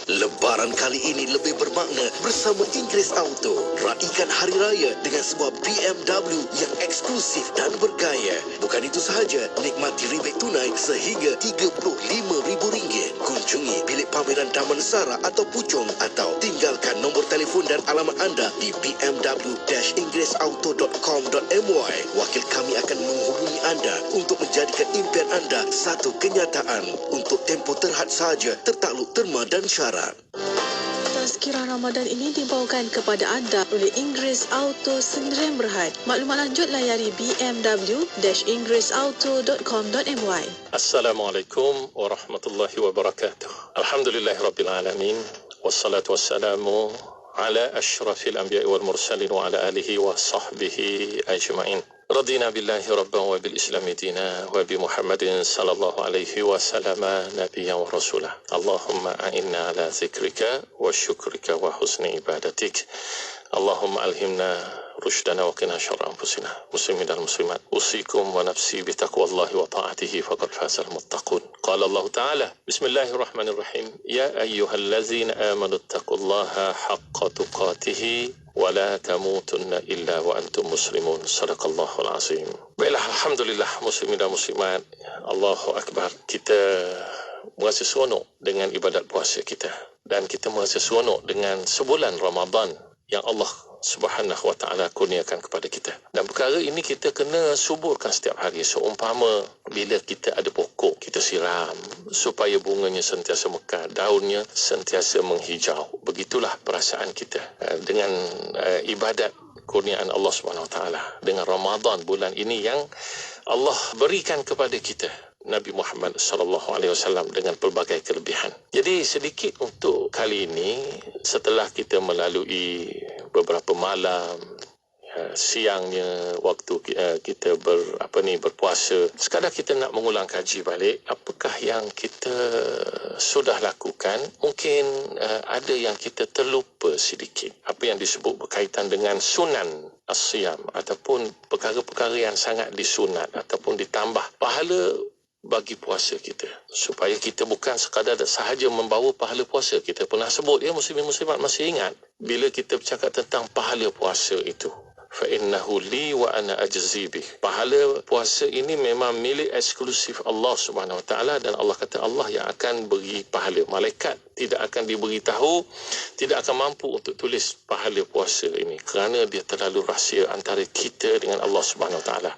Lebaran kali ini lebih bermakna bersama Inggeris Auto. Raikan Hari Raya dengan sebuah BMW yang eksklusif dan bergaya. Bukan itu sahaja, nikmati rebate tunai sehingga RM35,000. Kunjungi bilik pameran Damansara atau Puchong atau tinggalkan nombor telefon dan alamat anda di bmw-inggerisauto.com.my. Wakil kami akan menghubungi anda untuk menjadikan impian anda satu kenyataan. Untuk tempoh terhad sahaja, tertakluk terma dan syarat. Tazkirah Ramadan ini dibawakan kepada anda oleh Inggeris Auto Sdn Bhd. Maklumat lanjut layari bmw-inggerisauto.com.my. Assalamualaikum warahmatullahi wabarakatuh. Alhamdulillahirabbil alamin wassalatu wassalamu ala asyrafil anbiya'i wal mursalin wa ala alihi wa sahbihi ajma'in. Radina billahi rabban wa bil islami dina wa bi Muhammadin sallallahu alaihi wasallam nabiyyan wa rasulah. Allahumma a'inna ala zikrika wa syukrika wa husni ibadatik. Allahumma alhimna rushdana wa qina syarra anfusina. Muslimin dan muslimat, usikum wa nafsi bi taqwallahi wa ta'atihi faqad fazal muttaqun. Qala Allah Ta'ala, bismillahirrahmanirrahim, ya ayyuhallazina amanu taqullaha haqqa tuqatih wa la tamutunna illa wa antum muslimun. Sadaqallahul azim. Baiklah, alhamdulillah muslimin dan muslimat, Allahu akbar. Kita merasa seronok dengan ibadat puasa kita, dan kita merasa seronok dengan sebulan Ramadan yang Allah Subhanahu wa ta'ala kurniakan kepada kita. Dan perkara ini kita kena suburkan setiap hari. Seumpama bila kita ada pokok, kita siram supaya bunganya sentiasa mekar, daunnya sentiasa menghijau. Begitulah perasaan kita dengan ibadat kurniaan Allah Subhanahu wa ta'ala, dengan Ramadan, bulan ini yang Allah berikan kepada kita Nabi Muhammad sallallahu alaihi wasallam dengan pelbagai kelebihan. Jadi sedikit untuk kali ini, setelah kita melalui beberapa malam, siangnya waktu kita berpuasa, sekadar kita nak mengulang kaji balik apakah yang kita sudah lakukan. Mungkin ada yang kita terlupa sedikit, apa yang disebut berkaitan dengan sunan as-siyam, ataupun perkara-perkara yang sangat disunat ataupun ditambah pahala bagi puasa kita, supaya kita bukan sekadar sahaja membawa pahala puasa. Kita pernah sebut, ya, muslimin muslimat masih ingat bila kita bercakap tentang pahala puasa itu, fa innahu li wa ana ajzi bih. Pahala puasa ini memang milik eksklusif Allah Subhanahu wa taala, dan Allah kata Allah yang akan beri pahala. Malaikat tidak akan diberitahu, tidak akan mampu untuk tulis pahala puasa ini kerana dia terlalu rahsia antara kita dengan Allah Subhanahu wa taala.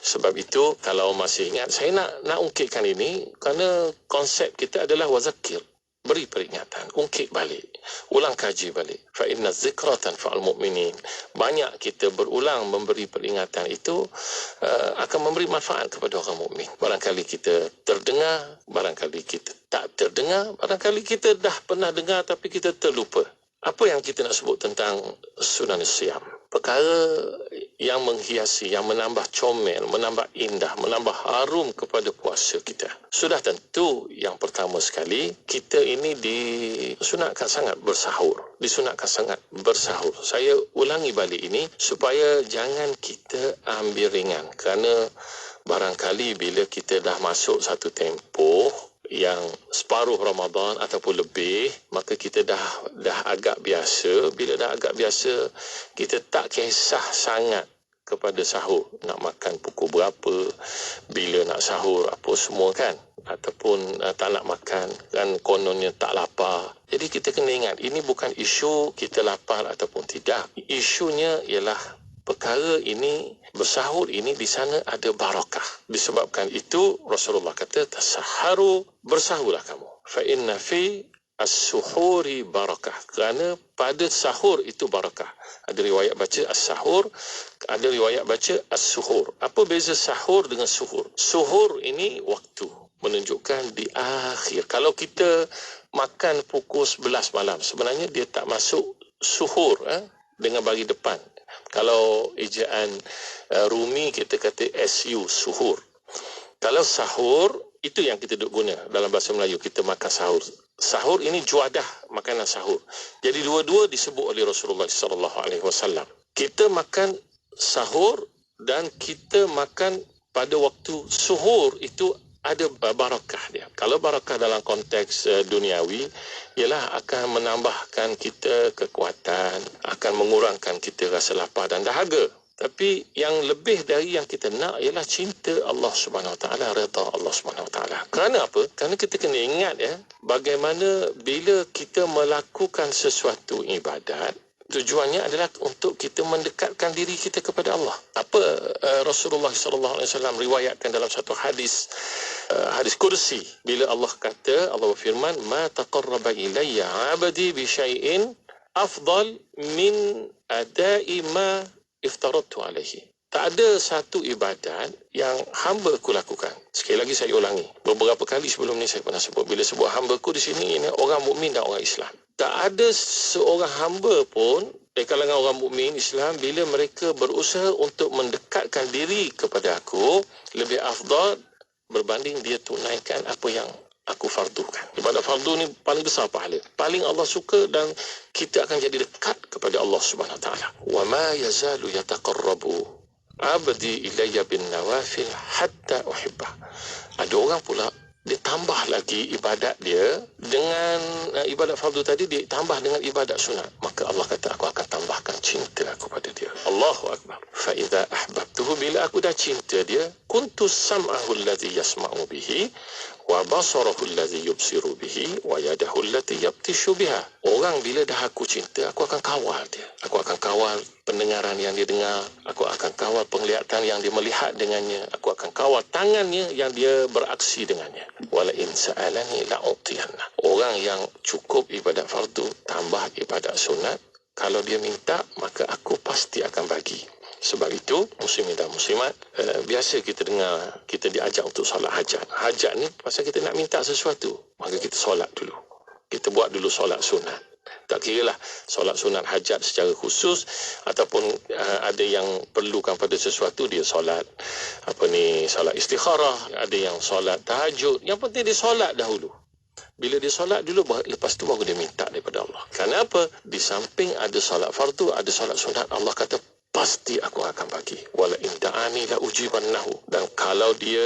Sebab itu, kalau masih ingat, saya nak ungkitkan ini kerana konsep kita adalah wazakir, beri peringatan, ungkit balik, ulang kaji balik. Fa inna zikra tanfa'ul mu'minin. Banyak kita berulang memberi peringatan itu akan memberi manfaat kepada orang mukmin. Barangkali kita terdengar, barangkali kita tak terdengar, barangkali kita dah pernah dengar tapi kita terlupa. Apa yang kita nak sebut tentang sunan siyam? Perkara yang menghiasi, yang menambah comel, menambah indah, menambah harum kepada puasa kita. Sudah tentu yang pertama sekali, kita ini disunatkan sangat bersahur. Disunatkan sangat bersahur. Saya ulangi balik ini supaya jangan kita ambil ringan. Kerana barangkali bila kita dah masuk satu tempoh yang separuh Ramadan ataupun lebih, maka kita dah agak biasa. Bila dah agak biasa, kita tak kisah sangat kepada sahur, nak makan pukul berapa, bila nak sahur, apa semua kan, ataupun tak nak makan kan, kononnya tak lapar. Jadi kita kena ingat, ini bukan isu kita lapar ataupun tidak. Isunya ialah perkara ini, bersahur ini di sana ada barakah. Disebabkan itu Rasulullah kata, tasaharu, bersahurlah kamu. Fa inna fi as-suhuri barakah. Kerana pada sahur itu barakah. Ada riwayat baca as-sahur, ada riwayat baca as-suhur. Apa beza sahur dengan suhur? Suhur ini waktu, menunjukkan di akhir. Kalau kita makan pukul 11 malam, sebenarnya dia tak masuk suhur dengan bagi depan. Kalau ejaan Rumi kita kata SU, suhur. Kalau sahur, itu yang kita duk guna dalam bahasa Melayu, kita makan sahur. Sahur ini juadah makanan sahur. Jadi dua-dua disebut oleh Rasulullah SAW. Kita makan sahur dan kita makan pada waktu suhur, itu ada barakah dia. Kalau barakah dalam konteks duniawi, ialah akan menambahkan kita kekuatan, akan mengurangkan kita rasa lapar dan dahaga. Tapi yang lebih dari yang kita nak ialah cinta Allah Subhanahu Wa Taala, redha Allah Subhanahu Wa Taala. Kerana apa? Kerana kita kena ingat bagaimana bila kita melakukan sesuatu ibadat, tujuannya adalah untuk kita mendekatkan diri kita kepada Allah. Apa Rasulullah sallallahu alaihi wasallam riwayatkan dalam satu hadis, hadis kursi, bila Allah kata, Allah berfirman, "Ma taqarraba ilayya 'abdi bi syai'in afdal min ada'i ma iftaradtu alaihi." Tak ada satu ibadat yang hamba ku lakukan. Sekali lagi saya ulangi. Beberapa kali sebelum ni saya pernah sebut. Bila sebut hamba ku di sini, ini orang mukmin dan orang Islam. Tak ada seorang hamba pun dari kalangan orang mukmin Islam, bila mereka berusaha untuk mendekatkan diri kepada aku, lebih afdal berbanding dia tunaikan apa yang aku fardukan. Ibadat fardu ni paling besar pahala. Paling Allah suka dan kita akan jadi dekat kepada Allah Subhanahu Wa Taala. Wa ma yazalu yataqarrabu 'abdi ilayya bin nawafil hatta uhibbah. Ada orang pula dia tambah lagi ibadat dia dengan ibadat fardu tadi, dia tambah dengan ibadat sunat. Maka Allah kata, aku akan tambahkan cinta aku pada dia. Allahu Akbar. Fa idza ahbabtuhu, bila aku dah cinta dia, kuntu sam'ahu alladhi yasma'u bihi wa basarahu alladhi yubsiru bihi wa yadahu allati yabtishu biha. Orang bila dah aku cinta, aku akan kawal dia. Aku akan kawal pendengaran yang dia dengar, aku akan kawal penglihatan yang dia melihat dengannya, aku akan kawal tangannya yang dia beraksi dengannya. Wala in sa'alani la'utiyanna. Orang yang cukup ibadat fardu tambah ibadat sunat, kalau dia minta maka aku pasti akan bagi. Sebab itu, muslimin dan muslimat, biasa kita dengar kita diajak untuk solat hajat. Hajat ni pasal kita nak minta sesuatu, maka kita solat dulu. Kita buat dulu solat sunat. Tak kira lah solat sunat hajat secara khusus ataupun ada yang perlukan pada sesuatu, dia solat solat istikharah, ada yang solat tahajud. Yang penting dia solat dahulu. Bila dia solat dulu, lepas tu baru dia minta daripada Allah. Kenapa? Di samping ada solat fardu, ada solat sunat, Allah kata pasti aku akan bagi. Wala in da'ani la ujibannahu. Dan kalau dia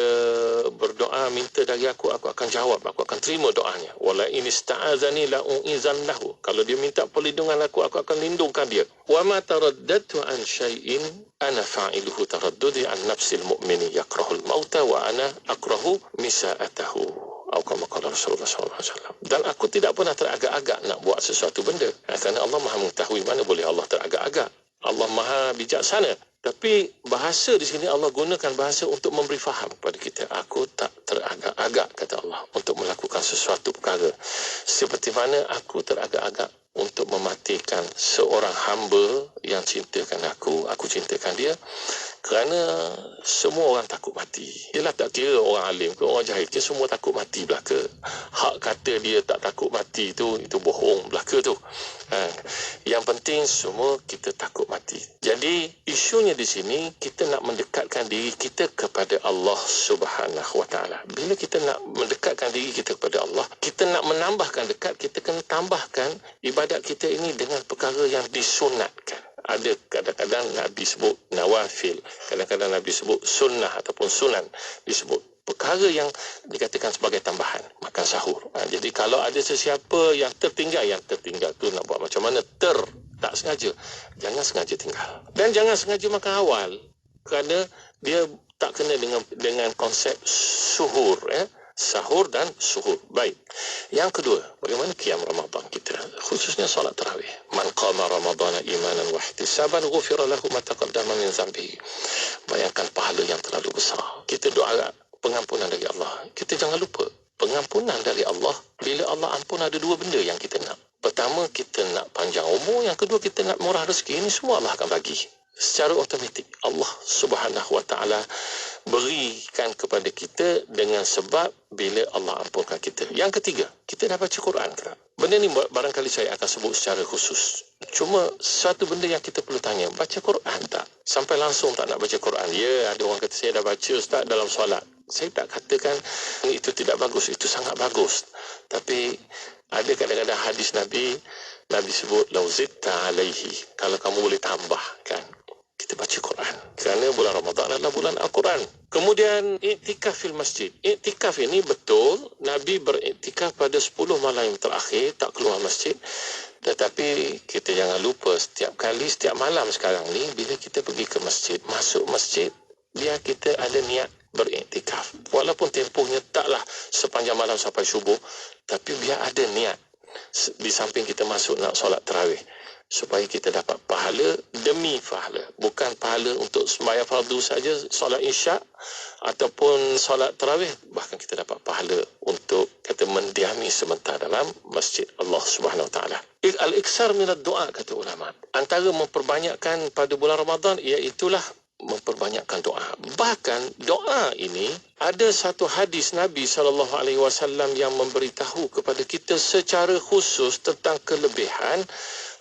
berdoa minta dari aku akan jawab, aku akan terima doanya. Wala in ista'azani la u'izannahu. Kalau dia minta perlindungan aku akan lindungkan dia. Wa ma taraddadtu an syai'in ana fa'iluhu taraddudi an nafsil mu'mini yakrahul mauta wa ana akrahu misa'atahu. Kama Rasulullah SAW. Dan aku tidak pernah teragak-agak nak buat sesuatu benda. Kerana Allah Maha mengetahui mana boleh Allah teragak-agak. Allah Maha bijaksana. Tapi bahasa di sini Allah gunakan bahasa untuk memberi faham kepada kita. Aku tak teragak-agak, kata Allah, untuk melakukan sesuatu perkara. Seperti mana aku teragak-agak untuk mematikan seorang hamba yang cintakan aku cintakan dia. Kerana semua orang takut mati. Ialah tak kira orang alim ke orang jahil ke, semua takut mati belaka. Hak kata dia tak takut mati itu bohong belaka tu. Yang penting semua kita takut mati. Jadi isunya di sini kita nak mendekatkan diri kita kepada Allah Subhanahu Wa Taala. Bila kita nak mendekatkan diri kita kepada Allah, kita nak menambahkan dekat, kita kena tambahkan ibadat kita ini dengan perkara yang disunatkan. Ada kadang-kadang Nabi sebut nawafil, kadang-kadang Nabi sebut sunnah ataupun sunan, disebut perkara yang dikatakan sebagai tambahan. Makan sahur. Jadi kalau ada sesiapa yang tertinggal tu nak buat macam mana? Tak sengaja. Jangan sengaja tinggal. Dan jangan sengaja makan awal, kerana dia tak kena dengan konsep suhur, sahur dan suhur. Baik. Yang kedua, bagaimana qiyam Ramadan kita, khususnya solat tarawih. Man qama ramadana imanan wa ihtisaban ghufira lahu ma taqaddama min dhanbihi. Bayangkan pahala yang terlalu besar. Kita doa pengampunan dari Allah. Kita jangan lupa, pengampunan dari Allah, bila Allah ampun ada dua benda yang kita nak. Pertama, kita nak panjang umur. Yang kedua, kita nak murah rezeki. Ini semua Allah akan bagi secara automatik. Allah Subhanahu Wa Taala berikan kepada kita dengan sebab bila Allah ampunkan kita. Yang ketiga, kita dah baca Quran ke tak? Benda ni barangkali saya akan sebut secara khusus. Cuma satu benda yang kita perlu tanya, baca Quran tak? Sampai langsung tak nak baca Quran. Ya, ada orang kata saya dah baca Ustaz dalam solat. Saya tak katakan itu tidak bagus, itu sangat bagus. Tapi ada kadang-kadang hadis Nabi sebut lauzitta alaihi, kalau kamu boleh tambahkan. kita baca Quran. Kerana bulan Ramadan adalah bulan Al-Quran. Kemudian iktikaf fil masjid. Iktikaf ini betul, Nabi beriktikaf pada 10 malam yang terakhir, tak keluar masjid. Tetapi kita jangan lupa, setiap malam sekarang ni, bila kita pergi ke masjid, masuk masjid, biar kita ada niat beriktikaf. Walaupun tempohnya taklah sepanjang malam sampai subuh, tapi biar ada niat di samping kita masuk nak solat tarawih, supaya kita dapat pahala demi pahala, bukan pahala untuk sembahyang fardu saja, solat isyak ataupun solat tarawih, bahkan kita dapat pahala untuk kata mendiami sebentar dalam masjid Allah Subhanahu Wa Taala. Al-iksar minad doa, kata ulama, antara memperbanyakkan pada bulan Ramadan iaitulah memperbanyakkan doa. Bahkan doa ini ada satu hadis Nabi SAW yang memberitahu kepada kita secara khusus tentang kelebihan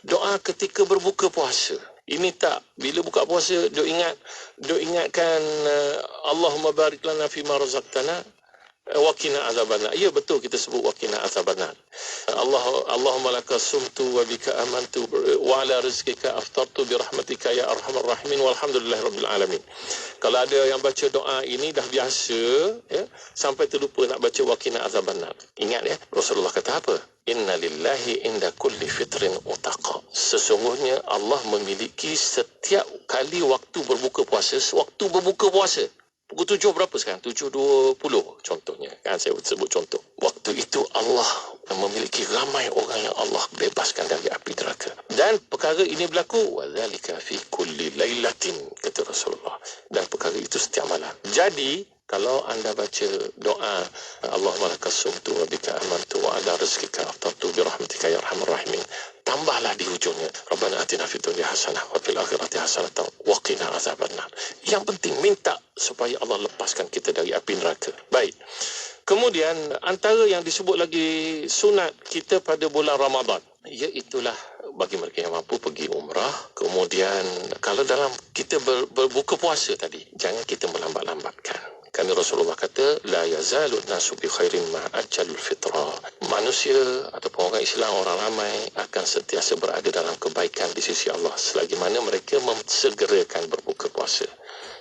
doa ketika berbuka puasa. Ini tak, bila buka puasa duk ingatkan Allahumma barik lana fima razaqtana wa qina azabannar. Ya, betul kita sebut wa qina azabannar. Allahumma laka sumtu wa bika amantu wa ala rizqika aftartu bi rahmatika ya arhamar rahimin walhamdulillahirabbil alamin. Kalau ada yang baca doa ini dah biasa, ya, sampai terlupa nak baca wa qina azabannar. Ingat ya, Rasulullah kata apa? Inna lillahi inda kulli fitrin utaqa. Sesungguhnya Allah memiliki setiap kali waktu berbuka puasa, pukul 7 berapa sekarang? 7.20 contohnya. Kan saya sebut contoh. Waktu itu Allah memiliki ramai orang yang Allah bebaskan dari api neraka. Dan perkara ini berlaku wadzalika fi kulli lailatin, kata Rasulullah. Dan perkara itu setiap malam. Jadi kalau anda baca doa Allahumma lakas sumtu wa bika amantu wa ala rizqika aftartu bi rahmatika ya arhamar rahimin, tambahlah di hujungnya Rabbana atina fid dunya hasanah wa fil akhirati hasanah wa qina azabannar. Yang penting minta supaya Allah lepaskan kita dari api neraka. Baik. Kemudian antara yang disebut lagi sunat kita pada bulan Ramadan, iaitulah bagi mereka yang mampu pergi umrah. Kemudian kalau dalam kita berbuka puasa tadi, jangan kita melambat-lambatkan. Kerana Rasulullah kata, la yazalu nasu bi khairin ma ajjalul fitra. Manusia ataupun orang Islam, orang ramai akan sentiasa berada dalam kebaikan di sisi Allah selagi mana mereka segerakan berbuka puasa.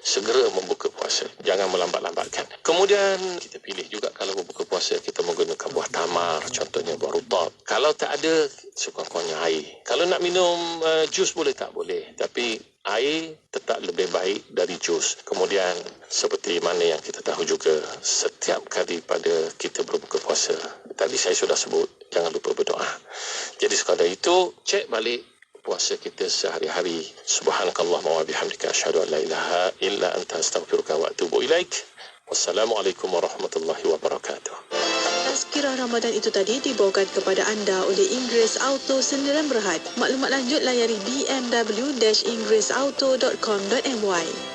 Segera membuka puasa, jangan melambat-lambatkan. Kemudian kita pilih juga kalau berbuka puasa kita menggunakan buah tamar, contohnya buah rutab. Kalau tak ada, sekurang-kurangnya air. Kalau nak minum jus boleh tak? Boleh. Tapi air tetap lebih baik dari jus. Kemudian seperti mana yang kita tahu juga, setiap kali pada kita berbuka puasa, tadi saya sudah sebut, jangan lupa berdoa. Jadi sekadar itu, cek balik puasa kita sehari-hari. Subhanakallahumma wa bihamdika asyhadu an la ilaha illa anta astaghfiruka wa atubu ilaik. Wassalamualaikum warahmatullahi wabarakatuh. Tazkirah Ramadan itu tadi dibawakan kepada anda oleh Inggeris Auto Sdn Bhd. Maklumat lanjut layari bmw-inggerisauto.com.my.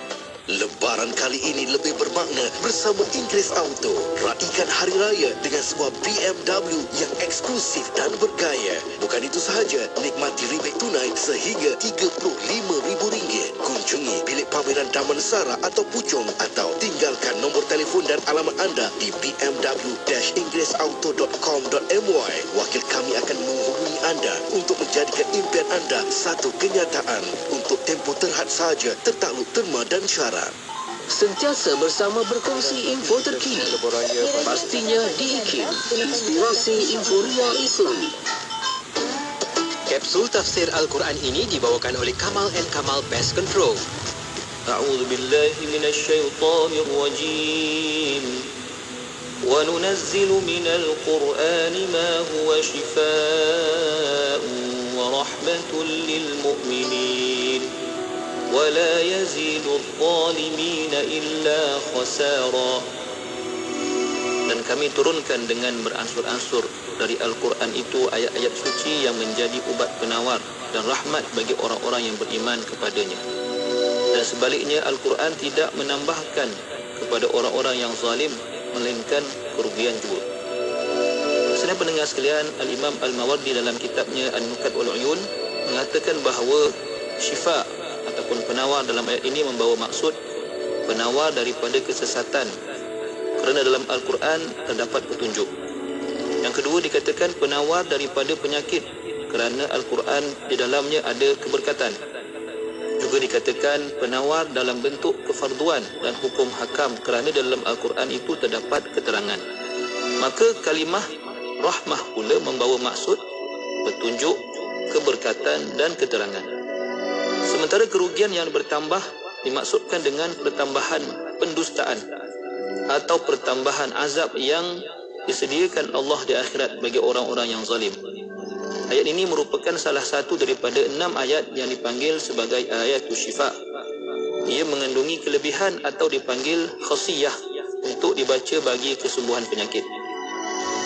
Lebaran kali ini lebih bermakna bersama Inggeris Auto. Raikan Hari Raya dengan sebuah BMW yang eksklusif dan bergaya. Bukan itu sahaja, nikmati rebate tunai sehingga RM35,000. Kunjungi bilik pameran Damansara atau Puchong atau tinggalkan nombor telefon dan alamat anda di bmw-inggerisauto.com.my. Wakil kami akan menghubungi anda untuk menjadikan impian anda satu kenyataan. Untuk tempoh terhad sahaja, tertakluk terma dan syarat. Sentiasa bersama berkongsi info terkini. Pastinya di IKIM, inspirasi informa Islam. Kapsul tafsir Al-Quran ini dibawakan oleh Kamal & Kamal Pest Control. A'udzu billahi minasy syaithanir rajim. Wa nunazzilu minal Qur'ani ma huwa shifaa'un wa rahmatun lil mu'minin. ولا يزيد الظالمين إلا خسارا. Dan kami turunkan dengan beransur-ansur dari Al-Quran itu ayat-ayat suci yang menjadi ubat penawar dan rahmat bagi orang-orang yang beriman kepadanya. Dan sebaliknya Al-Quran tidak menambahkan kepada orang-orang yang zalim melainkan kerugian juga. Sedang pendengar sekalian, Al-Imam Al-Mawardi dalam kitabnya An-Nukat wal Uyun mengatakan bahawa syifa ataupun penawar dalam ayat ini membawa maksud penawar daripada kesesatan, kerana dalam Al-Quran terdapat petunjuk. Yang kedua dikatakan penawar daripada penyakit, kerana Al-Quran di dalamnya ada keberkatan. Juga dikatakan penawar dalam bentuk kefarduan dan hukum hakam kerana dalam Al-Quran itu terdapat keterangan. Maka kalimah rahmah pula membawa maksud petunjuk, keberkatan dan keterangan. Sementara kerugian yang bertambah dimaksudkan dengan pertambahan pendustaan atau pertambahan azab yang disediakan Allah di akhirat bagi orang-orang yang zalim. Ayat ini merupakan salah satu daripada 6 ayat yang dipanggil sebagai ayatus syifa. Ia mengandungi kelebihan atau dipanggil khasiyah untuk dibaca bagi kesembuhan penyakit.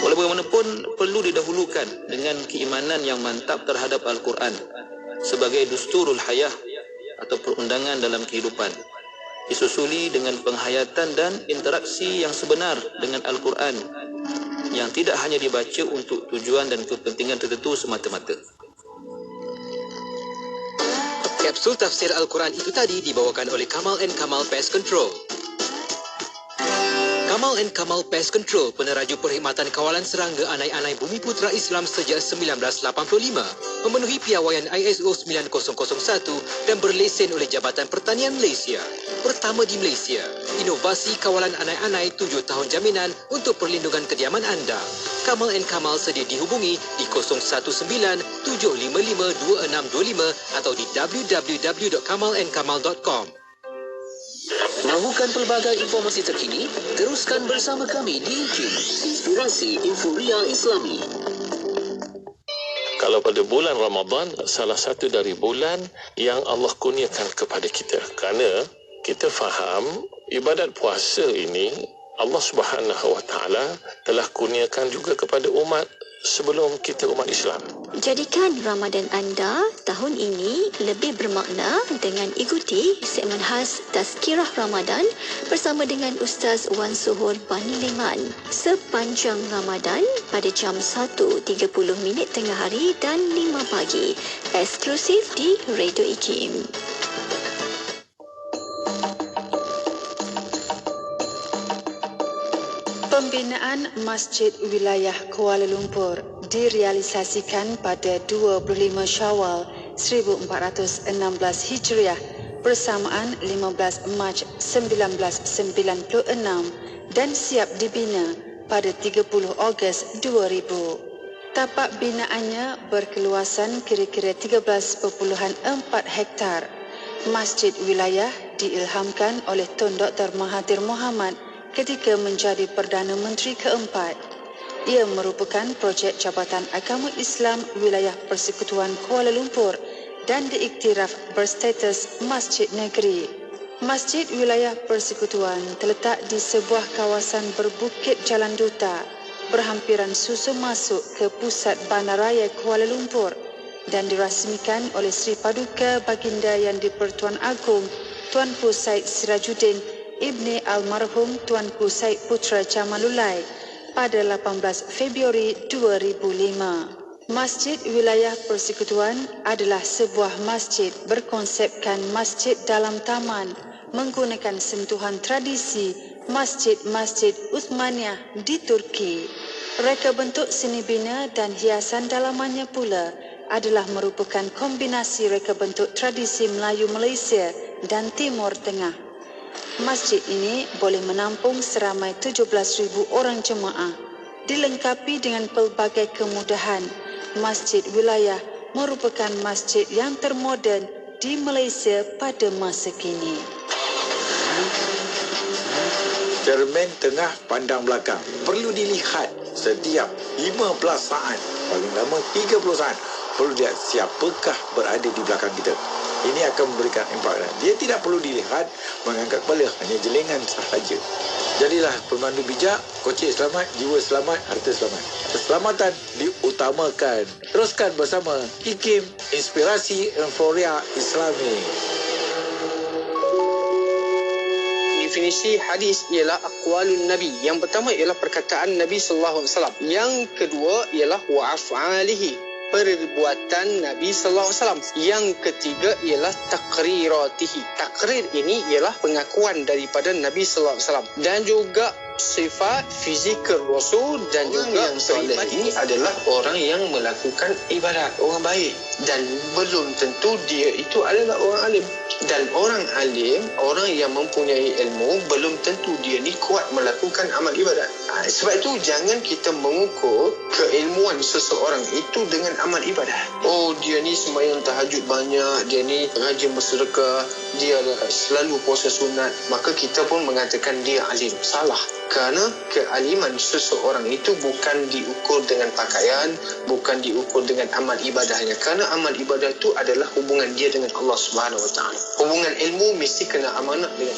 Walau bagaimanapun perlu didahulukan dengan keimanan yang mantap terhadap Al-Quran sebagai dusturul hayah atau perundangan dalam kehidupan. Disusuli dengan penghayatan dan interaksi yang sebenar dengan Al-Quran yang tidak hanya dibaca untuk tujuan dan kepentingan tertentu semata-mata. Kapsul tafsir Al-Quran itu tadi dibawakan oleh Kamal & Kamal Pest Control. Kamal & Kamal Pest Control, peneraju perkhidmatan kawalan serangga anai-anai Bumi Putra Islam sejak 1985, memenuhi piawaian ISO 9001 dan berlesen oleh Jabatan Pertanian Malaysia. Pertama di Malaysia, inovasi kawalan anai-anai 7 tahun jaminan untuk perlindungan kediaman anda. Kamal & Kamal sedia dihubungi di 019-755-2625 atau di www.kamalandkamal.com. Mahukan pelbagai informasi terkini? Teruskan bersama kami di Inspirasi Inforia Islami. Kalau pada bulan Ramadan, salah satu dari bulan yang Allah kurniakan kepada kita. Kerana kita faham ibadat puasa ini Allah Subhanahu Wa Taala telah kurniakan juga kepada umat sebelum kita umat Islam. Jadikan Ramadan anda tahun ini lebih bermakna dengan ikuti segmen khas Tazkirah Ramadan bersama dengan Ustaz Wan Suhur Bani Leman sepanjang Ramadan pada jam 1.30 tengah hari dan 5 pagi, eksklusif di Radio IKIM. Pembinaan Masjid Wilayah Kuala Lumpur direalisasikan pada 25 Syawal 1416 Hijriah bersamaan 15 Mac 1996 dan siap dibina pada 30 Ogos 2000. Tapak binaannya berkeluasan kira-kira 13.4 hektar. Masjid Wilayah diilhamkan oleh Tun Dr. Mahathir Mohamad ketika menjadi Perdana Menteri keempat. Ia merupakan projek Jabatan Agama Islam Wilayah Persekutuan Kuala Lumpur dan diiktiraf berstatus Masjid Negeri. Masjid Wilayah Persekutuan terletak di sebuah kawasan berbukit Jalan Duta, berhampiran susu masuk ke pusat Bandaraya Kuala Lumpur dan dirasmikan oleh Sri Paduka Baginda Yang di-Pertuan Agong Tuanku Said Sirajuddin Ibni Almarhum Tuanku Said Putra Jamalulai pada 18 Februari 2005. Masjid Wilayah Persekutuan adalah sebuah masjid berkonsepkan masjid dalam taman menggunakan sentuhan tradisi masjid-masjid Uthmaniyah di Turki. Reka bentuk seni bina dan hiasan dalamannya pula adalah merupakan kombinasi reka bentuk tradisi Melayu Malaysia dan Timur Tengah. Masjid ini boleh menampung seramai 17,000 orang jemaah. Dilengkapi dengan pelbagai kemudahan, Masjid Wilayah merupakan masjid yang termoden di Malaysia pada masa kini. Cermin tengah pandang belakang perlu dilihat setiap 15 saat, paling lama 30 saat. Perlu lihat siapakah berada di belakang kita. Ini akan memberikan impak. Dia tidak perlu dilihat, mengangkat kepala, hanya jelingan sahaja. Jadilah pemandu bijak, kocik selamat, jiwa selamat, harta selamat. Keselamatan diutamakan. Teruskan bersama IKIM, Inspirasi Inforia Islami. Definisi hadis ialah aqwalun Nabi. Yang pertama ialah perkataan Nabi sallallahu alaihi wasallam. Yang kedua ialah wa af'alihi, perbuatan Nabi sallallahu alaihi wasallam. Yang ketiga ialah taqriratihi. Takrir ini ialah pengakuan daripada Nabi sallallahu alaihi wasallam. Dan juga sifat fizikal Rasul dan juga yang soleh ini adalah orang yang melakukan ibadat, orang baik, dan belum tentu dia itu adalah orang alim. Dan orang alim, orang yang mempunyai ilmu, belum tentu dia ni kuat melakukan amal ibadat. Sebab itu jangan kita mengukur keilmuan seseorang itu dengan amal ibadat. Oh, dia ni sembahyang tahajud banyak, dia ni rajin bersedekah, dia selalu puasa sunat, maka kita pun mengatakan dia alim. Salah. Kerana kealiman seseorang itu bukan diukur dengan pakaian, bukan diukur dengan amal ibadahnya. Kerana amal ibadah itu adalah hubungan dia dengan Allah Subhanahu Wa Taala. Hubungan ilmu mesti kena amanah dengan.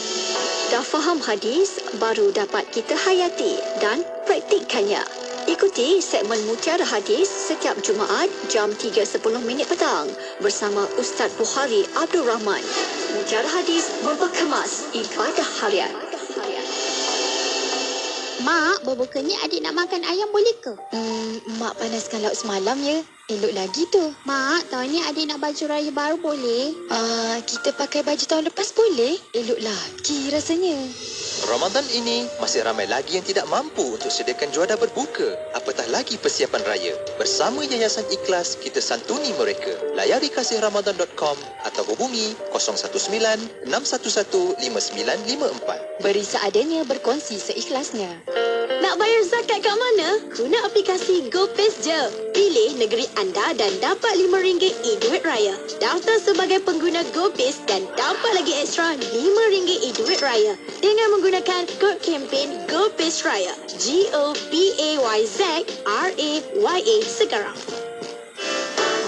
Dah faham hadis, baru dapat kita hayati dan praktikkannya. Ikuti segmen Mutiara Hadis setiap Jumaat jam 3.10 petang bersama Ustaz Bukhari Abdul Rahman. Mutiara Hadis berkemas ibadah harian. Mak, berbukanya adik nak makan ayam boleh ke? Mak panaskan lauk semalam ya. Elok lagi tu. Mak, tahun ni adik nak baju raya baru boleh? Kita pakai baju tahun lepas boleh? Elok lagi rasanya. Ramadan ini masih ramai lagi yang tidak mampu untuk sediakan juadah berbuka, apatah lagi persiapan raya. Bersama Yayasan Ikhlas, kita santuni mereka. Layari kasihramadan.com atau hubungi 019-611-5954. Beri seadanya, berkongsi seikhlasnya. Nak bayar zakat kat mana? Guna aplikasi GoPays je. Pilih negeri anda dan dapat RM5 e-duit raya. Daftar sebagai pengguna GoPays dan dapat lagi ekstra RM5 e-duit raya dengan menggunakan kod kempen GoPays Raya. GOPAYZ-RAYA sekarang.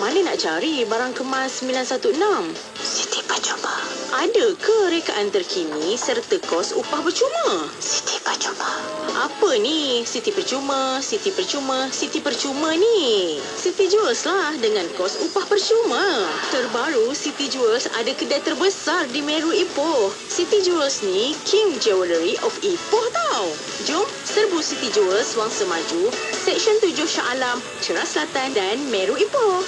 Mana nak cari barang kemas 916? Siti Percuma. Ada ke rekaan terkini serta kos upah percuma? Siti Percuma. Apa ni? Siti Percuma, Siti Percuma, Siti Percuma ni. Siti Jewels lah dengan kos upah percuma. Terbaru, Siti Jewels ada kedai terbesar di Meru Ipoh. Siti Jewels ni King Jewellery of Ipoh tau. Jom serbu Siti Jewels Wangsa Maju, Seksyen 7 Shah Alam, Ceras Selatan dan Meru Ipoh.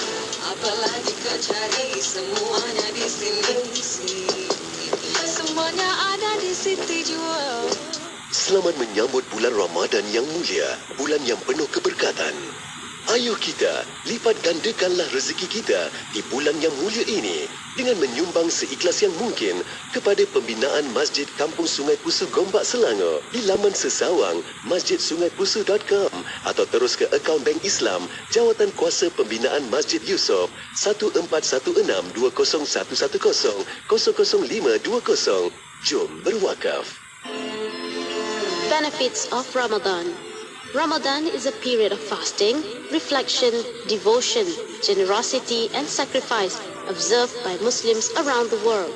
Apalagi kau cari, semuanya di sini. Semuanya ada di Siti Jewel. Selamat menyambut bulan Ramadan yang mulia, bulan yang penuh keberkatan. Ayo kita lipat gandakanlah rezeki kita di bulan yang mulia ini dengan menyumbang seikhlas yang mungkin kepada pembinaan Masjid Kampung Sungai Pusu Gombak Selangor di laman sesawang masjidsungaipusu.com atau terus ke akaun Bank Islam Jawatan Kuasa Pembinaan Masjid Yusof 1416-20110-00520. Jom berwakaf. Benefits of Ramadan. Ramadan is a period of fasting, reflection, devotion, generosity and sacrifice observed by Muslims around the world.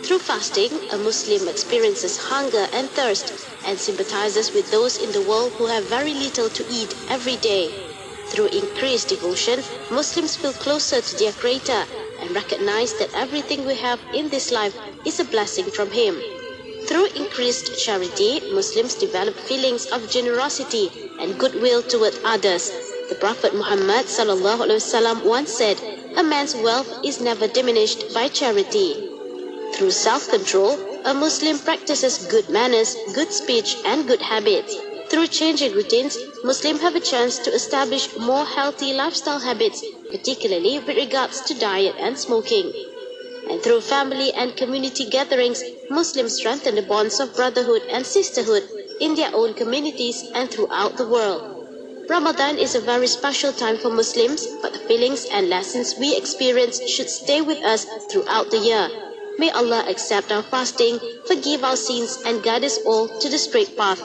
Through fasting, a Muslim experiences hunger and thirst and sympathizes with those in the world who have very little to eat every day. Through increased devotion, Muslims feel closer to their Creator and recognize that everything we have in this life is a blessing from Him. Through increased charity, Muslims develop feelings of generosity and goodwill toward others. The Prophet Muhammad ﷺ once said, "A man's wealth is never diminished by charity." Through self-control, a Muslim practices good manners, good speech, and good habits. Through changing routines, Muslims have a chance to establish more healthy lifestyle habits, particularly with regards to diet and smoking. And through family and community gatherings, Muslims strengthen the bonds of brotherhood and sisterhood in their own communities and throughout the world. Ramadan is a very special time for Muslims, but the feelings and lessons we experience should stay with us throughout the year. May Allah accept our fasting, forgive our sins, and guide us all to the straight path.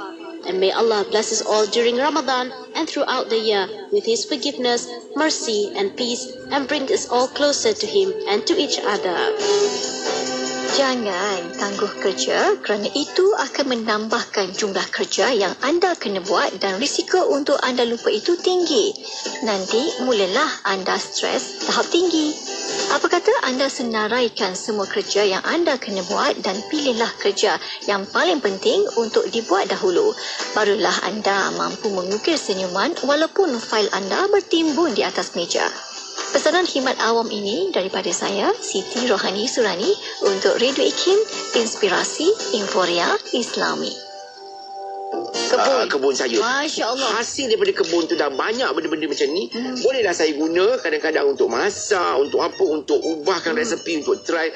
And may Allah bless us all during Ramadan and throughout the year with His forgiveness, mercy, and peace, and bring us all closer to Him and to each other. Jangan tangguh kerja kerana itu akan menambahkan jumlah kerja yang anda kena buat dan risiko untuk anda lupa itu tinggi. Nanti mulalah anda stres tahap tinggi. Apa kata anda senaraikan semua kerja yang anda kena buat dan pilihlah kerja yang paling penting untuk dibuat dahulu. Barulah anda mampu mengukir senyuman walaupun fail anda bertimbun di atas meja. Pesanan khidmat awam ini daripada saya, Siti Rohani Surani, untuk Radio IKIM, Inspirasi Inforia Islami. kebun saya. Masya Allah. Hasil daripada kebun tu dah banyak benda-benda macam ni. Bolehlah saya guna kadang-kadang untuk masak, untuk apa, untuk ubahkan resepi, untuk try.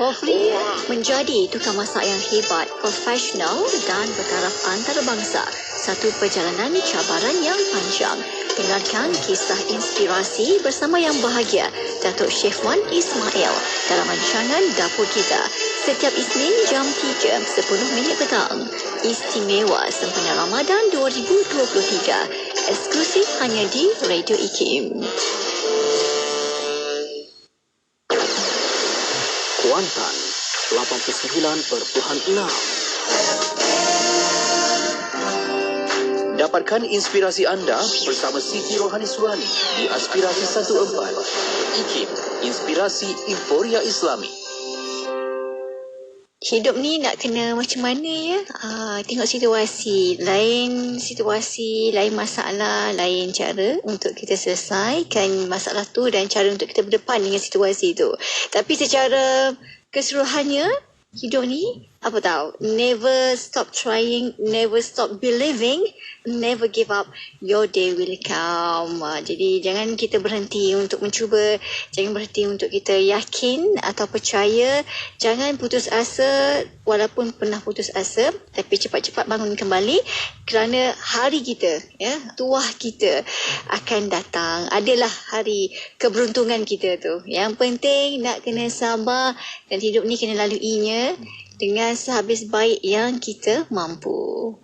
Menjadi tukang masak yang hebat, profesional dan bertaraf antarabangsa. Satu perjalanan cabaran yang panjang. Dengarkan kisah inspirasi bersama yang bahagia Datuk Chef Wan Ismail dalam rancangan Dapur Kita setiap Isnin jam 3:10 petang. Istimewa sempena Ramadan 2023. Eksklusif hanya di Radio IKIM. Kuantan 89.6. Dapatkan inspirasi anda bersama Siti Rohani Surani di Aspirasi 14. IKIM, Inspirasi Euforia Islami. Hidup ni nak kena macam mana ya? Tengok situasi. Lain situasi, lain masalah, lain cara untuk kita selesaikan masalah tu dan cara untuk kita berdepan dengan situasi tu. Tapi secara keseluruhannya, hidup ni, apa tahu, never stop trying, never stop believing, never give up, your day will come. Jadi jangan kita berhenti untuk mencuba, jangan berhenti untuk kita yakin atau percaya, jangan putus asa walaupun pernah putus asa, tapi cepat-cepat bangun kembali kerana hari kita, ya, tuah kita akan datang. Adalah hari keberuntungan kita tu. Yang penting nak kena sabar dan hidup ni kena laluinya dengan sehabis baik yang kita mampu.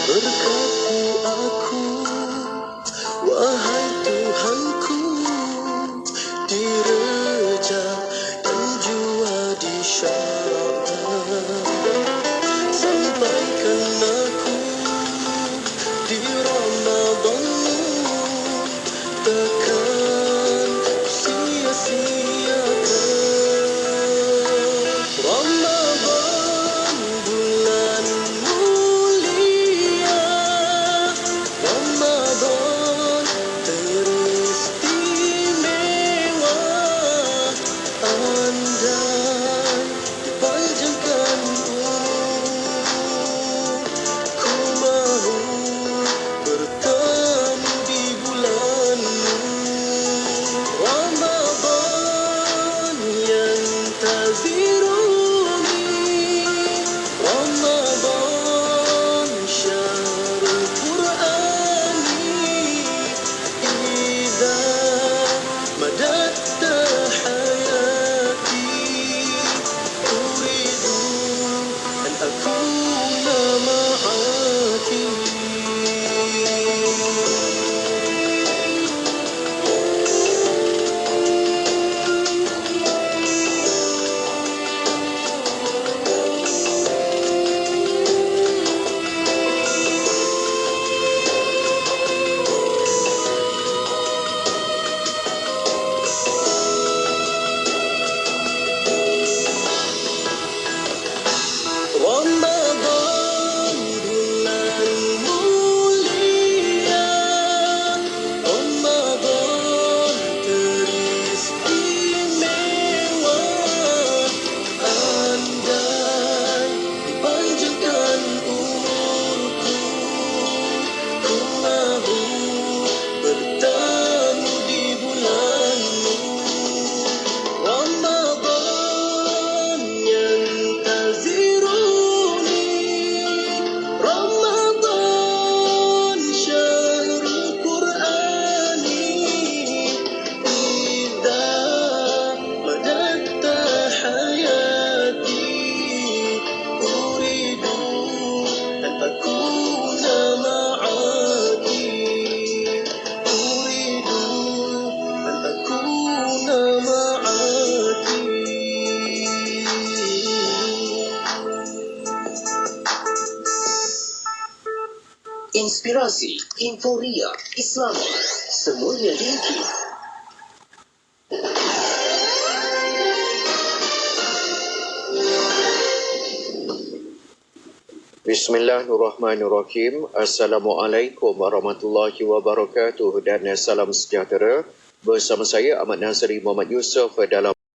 Berkati aku, wahai Tuhanku, inspirasi, euforia, Islam, semuanya diikut. Bismillahirrahmanirrahim. Assalamualaikum warahmatullahi wabarakatuh dan salam sejahtera. Bersama saya Ahmad Nazri Muhammad Yusof dalam